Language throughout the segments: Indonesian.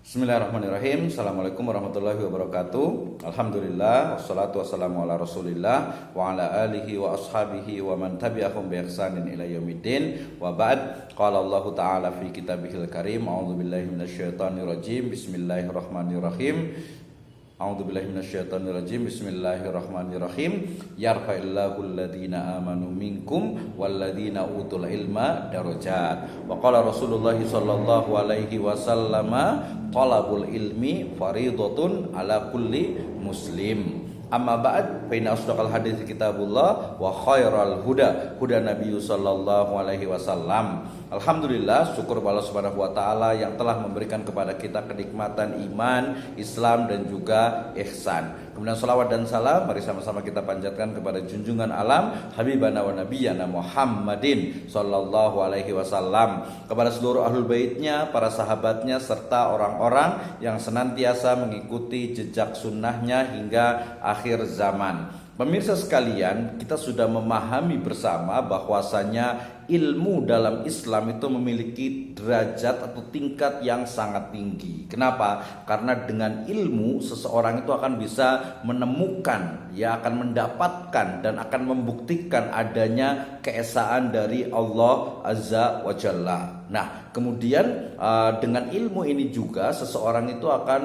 Bismillahirrahmanirrahim. Assalamualaikum warahmatullahi wabarakatuh. Alhamdulillah, wassalatu wassalamu ala rasulillah wa ala alihi wa ashabihi wa man tabi'ahum bi ihsanin ila yaumiddin. Wa ba'd. Qala Allah Ta'ala fi kitabihil karim. A'udzu billahi minasyaitonir rajim. Bismillahirrahmanirrahim. A'udzubillahi minasyaitonirrajim. Bismillahirrahmanirrahim. Yarfa'illahu alladhina amanu minkum walladhina utul ilma darajat. Wa qala Rasulullah sallallahu alaihi wasallam, talabul ilmi faridatun ala kulli muslim. Amma ba'd, fa inna asdaqal hadits kitabullah wa khairal huda Nabi sallallahu alaihi wasallam. Alhamdulillah, syukur kepada Allah Subhanahu wa taala yang telah memberikan kepada kita kenikmatan iman, Islam dan juga ihsan. Kemudian salawat dan salam mari sama-sama kita panjatkan kepada junjungan alam habibana wa nabiyana Muhammadin sallallahu alaihi wasallam, kepada seluruh ahlul baitnya, para sahabatnya serta orang-orang yang senantiasa mengikuti jejak sunnahnya hingga akhir zaman. Pemirsa sekalian, kita sudah memahami bersama bahwasanya ilmu dalam Islam itu memiliki derajat atau tingkat yang sangat tinggi. Kenapa? Karena dengan ilmu seseorang itu akan bisa menemukan, akan mendapatkan dan akan membuktikan adanya keesaan dari Allah Azza wa Jalla. Nah, kemudian dengan ilmu ini juga seseorang itu akan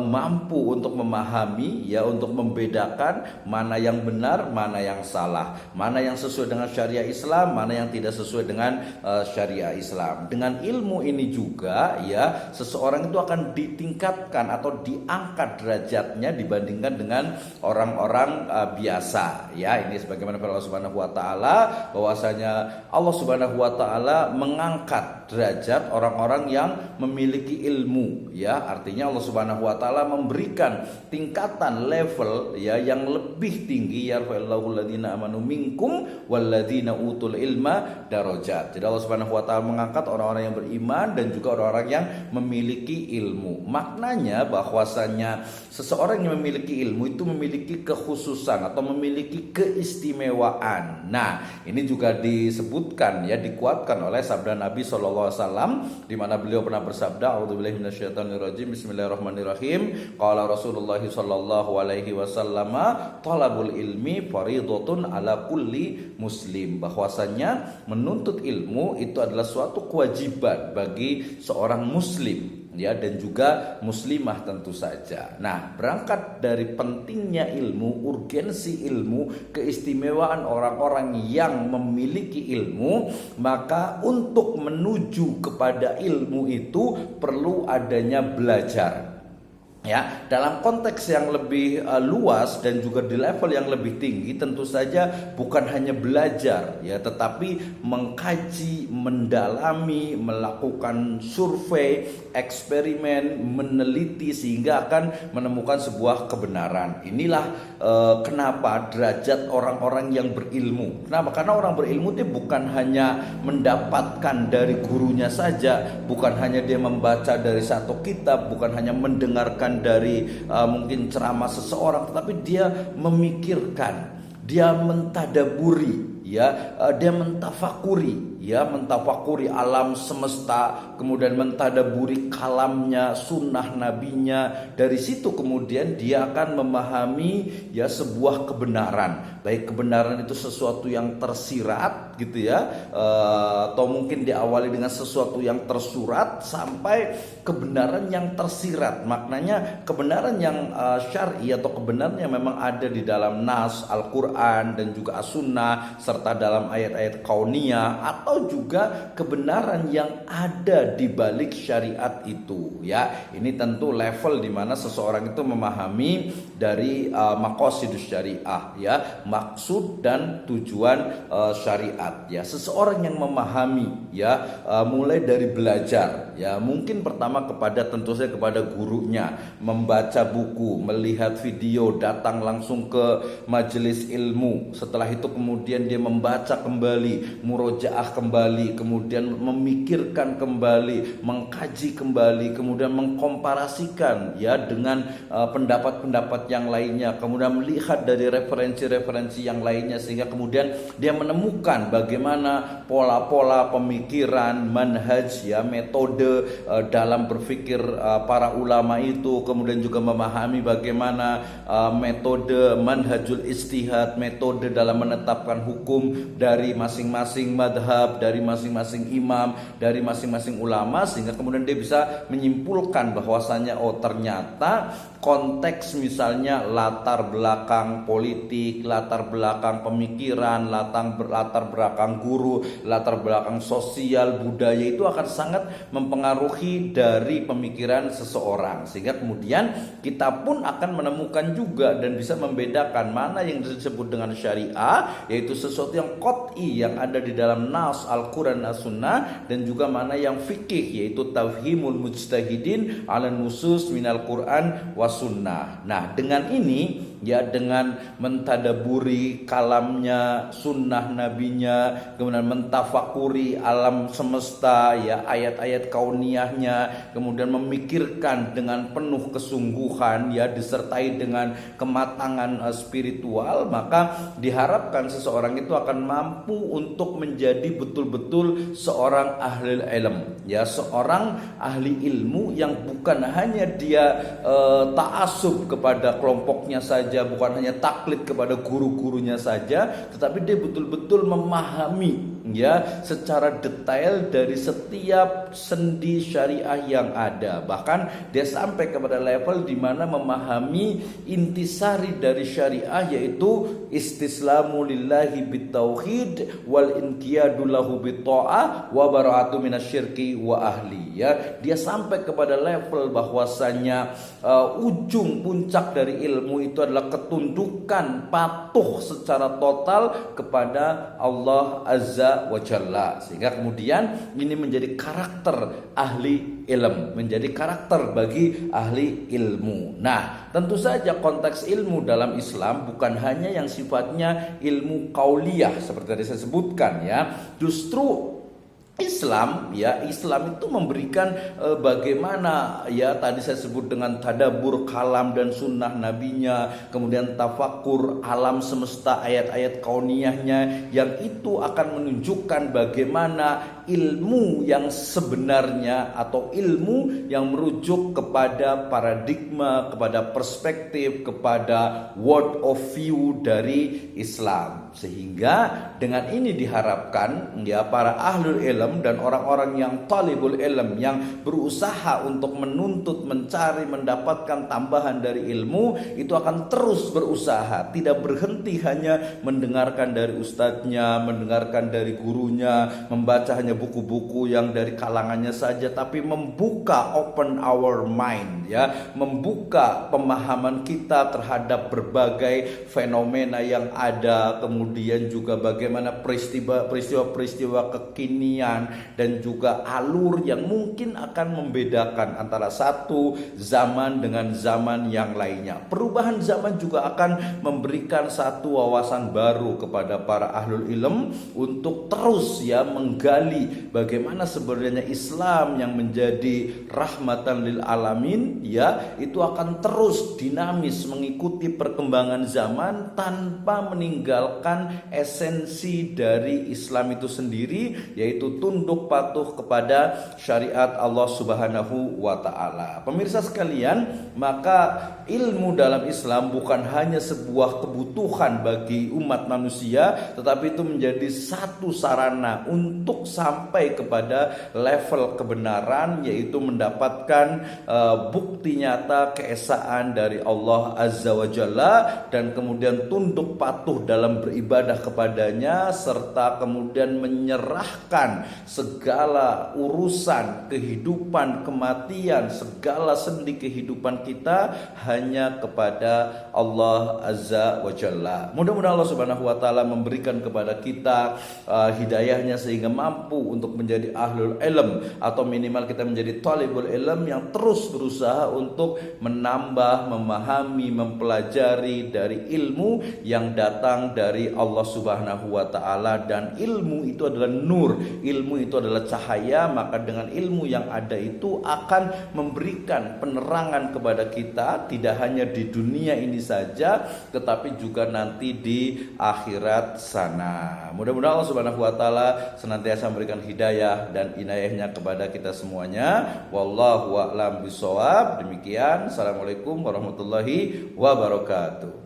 mampu untuk memahami, untuk membedakan mana yang benar, mana yang salah, mana yang sesuai dengan syariah Islam, mana yang tidak sesuai dengan syariah Islam. Dengan ilmu ini juga seseorang itu akan ditingkatkan atau diangkat derajatnya dibandingkan dengan orang-orang biasa. Ini sebagaimana Allah Subhanahu wa taala bahwasanya Allah Subhanahu wa taala mengangkat derajat orang-orang yang memiliki ilmu. Artinya Allah Subhanahu wa taala memberikan tingkatan level yang lebih tinggi. Yarfa'illahu alladhina amanu minkum walladhina utul ilma darajat. Jadi Allah Subhanahu wa taala mengangkat orang-orang yang beriman dan juga orang-orang yang memiliki ilmu. Maknanya bahwasanya seseorang yang memiliki ilmu itu memiliki kekhususan atau memiliki keistimewaan. Nah, ini juga disebutkan dikuatkan oleh sabda Nabi sallallahu alaihi wasallam di mana beliau pernah bersabda, a'udzubillahi minasyaitonirrajim, bismillahirrahmanirrahim. Qala Rasulullah sallallahu alaihi wasallam, talabul ilmi faridatun ala kulli muslim. Bahwasanya menuntut ilmu itu adalah suatu kewajiban bagi seorang muslim dan juga muslimah tentu saja. Nah, berangkat dari pentingnya ilmu, urgensi ilmu, keistimewaan orang-orang yang memiliki ilmu, maka untuk menuju kepada ilmu itu perlu adanya belajar. Dalam konteks yang lebih luas dan juga di level yang lebih tinggi, tentu saja bukan hanya belajar tetapi mengkaji, mendalami, melakukan survei, eksperimen, meneliti sehingga akan menemukan sebuah kebenaran. Inilah kenapa derajat orang-orang yang berilmu. Kenapa? Karena orang berilmu itu bukan hanya mendapatkan dari gurunya saja, bukan hanya dia membaca dari satu kitab, bukan hanya mendengarkan dari mungkin ceramah seseorang, tetapi dia memikirkan, dia mentadaburi, dia mentafakuri alam semesta, kemudian mentadaburi kalamnya, sunnah nabinya. Dari situ kemudian dia akan memahami sebuah kebenaran, baik kebenaran itu sesuatu yang tersirat atau mungkin diawali dengan sesuatu yang tersurat sampai kebenaran yang tersirat. Maknanya kebenaran yang syar'i atau kebenaran yang memang ada di dalam nas Al-Quran dan juga As-Sunnah serta dalam ayat-ayat kauniyah, atau juga kebenaran yang ada di balik syariat itu. Ini tentu level di mana seseorang itu memahami dari maqasidus syariah, maksud dan tujuan syariat. Seseorang yang memahami mulai dari belajar, mungkin pertama tentu saja kepada gurunya, membaca buku, melihat video, datang langsung ke majelis ilmu. Setelah itu kemudian dia membaca kembali, murojaah kembali, kemudian memikirkan kembali, mengkaji kembali, kemudian mengkomparasikan ya dengan pendapat-pendapat yang lainnya, kemudian melihat dari referensi-referensi yang lainnya, sehingga kemudian dia menemukan bagaimana pola-pola pemikiran, manhaj ya, metode dalam berpikir para ulama itu, kemudian juga memahami bagaimana metode manhajul istihad, metode dalam menetapkan hukum dari masing-masing madhab, dari masing-masing imam, dari masing-masing ulama, sehingga kemudian dia bisa menyimpulkan bahwasanya oh ternyata konteks misalnya latar belakang politik, latar belakang pemikiran, latar belakang guru, latar belakang sosial, budaya itu akan sangat mempengaruhi dari pemikiran seseorang, sehingga kemudian kita pun akan menemukan juga dan bisa membedakan mana yang disebut dengan syariah, yaitu sesuatu yang qat'i yang ada di dalam nas Al-Quran As-Sunnah, dan juga mana yang fikih, yaitu tafhimul mujtahidin ala nusus minal Quran was Sunnah. Nah, dengan ini ya, dengan mentadaburi kalamnya, sunnah nabinya, kemudian mentafakuri alam semesta ya, ayat-ayat kauniyahnya, kemudian memikirkan dengan penuh kesungguhan ya, disertai dengan kematangan spiritual, maka diharapkan seseorang itu akan mampu untuk menjadi betul-betul seorang ahli ilm ya, seorang ahli ilmu yang bukan hanya dia ta'assub kepada kelompoknya saja, bukan hanya taklid kepada guru-gurunya saja, tetapi dia betul-betul memahami ya secara detail dari setiap sendi syariah yang ada. Bahkan dia sampai kepada level di mana memahami intisari dari syariah, yaitu istislamu lillahi bitauhid wal inqiyadu lahu bitta'ah wa bara'atu minasyirki wa ahli ya. Dia sampai kepada level bahwasanya ujung puncak dari ilmu itu adalah ketundukan, patuh secara total kepada Allah Azza wa Jalla, sehingga kemudian ini menjadi karakter ahli ilm, menjadi karakter bagi ahli ilmu. Nah, tentu saja konteks ilmu dalam Islam bukan hanya yang sifatnya ilmu qauliyah seperti tadi saya sebutkan ya. Justru Islam ya, Islam itu memberikan bagaimana ya, tadi saya sebut dengan tadabur kalam dan sunnah nabinya, kemudian tafakur alam semesta, ayat-ayat kauniyahnya, yang itu akan menunjukkan bagaimana ilmu yang sebenarnya atau ilmu yang merujuk kepada paradigma, kepada perspektif, kepada world of view dari Islam. Sehingga dengan ini diharapkan ya, para ahlul ilm dan orang-orang yang talibul ilm, yang berusaha untuk menuntut, mencari, mendapatkan tambahan dari ilmu, itu akan terus berusaha, tidak berhenti hanya mendengarkan dari ustadznya, mendengarkan dari gurunya, membaca hanya buku-buku yang dari kalangannya saja, tapi membuka, open our mind ya, membuka pemahaman kita terhadap berbagai fenomena yang ada, kemudian juga bagaimana peristiwa-peristiwa kekinian dan juga alur yang mungkin akan membedakan antara satu zaman dengan zaman yang lainnya. Perubahan zaman juga akan memberikan satu wawasan baru kepada para ahlul ilm untuk terus ya menggali bagaimana sebenarnya Islam yang menjadi rahmatan lil alamin ya, itu akan terus dinamis mengikuti perkembangan zaman tanpa meninggalkan esensi dari Islam itu sendiri, yaitu tunduk patuh kepada syariat Allah Subhanahu wa taala. Pemirsa sekalian, maka ilmu dalam Islam bukan hanya sebuah kebutuhan bagi umat manusia, tetapi itu menjadi satu sarana untuk sampai kepada level kebenaran, yaitu mendapatkan bukti nyata keesaan dari Allah Azza wa Jalla, dan kemudian tunduk patuh dalam beribadah kepadanya, serta kemudian menyerahkan segala urusan kehidupan, kematian, segala sendi kehidupan kita hanya kepada Allah Azza wa Jalla. Mudah-mudahan Allah Subhanahu wa taala memberikan kepada kita hidayahnya sehingga mampu untuk menjadi ahlul ilm, atau minimal kita menjadi talibul ilm yang terus berusaha untuk menambah, memahami, mempelajari dari ilmu yang datang dari Allah Subhanahu wa taala, dan ilmu itu adalah nur, ilmu itu adalah cahaya, maka dengan ilmu yang ada itu akan memberikan penerangan kepada kita tidak hanya di dunia ini saja tetapi juga nanti di akhirat sana. Mudah-mudahan Allah Subhanahu wa taala senantiasa memberikan hidayah dan inayahnya kepada kita semuanya. Wallahu a'lam bishawab. Demikian, assalamualaikum warahmatullahi wabarakatuh.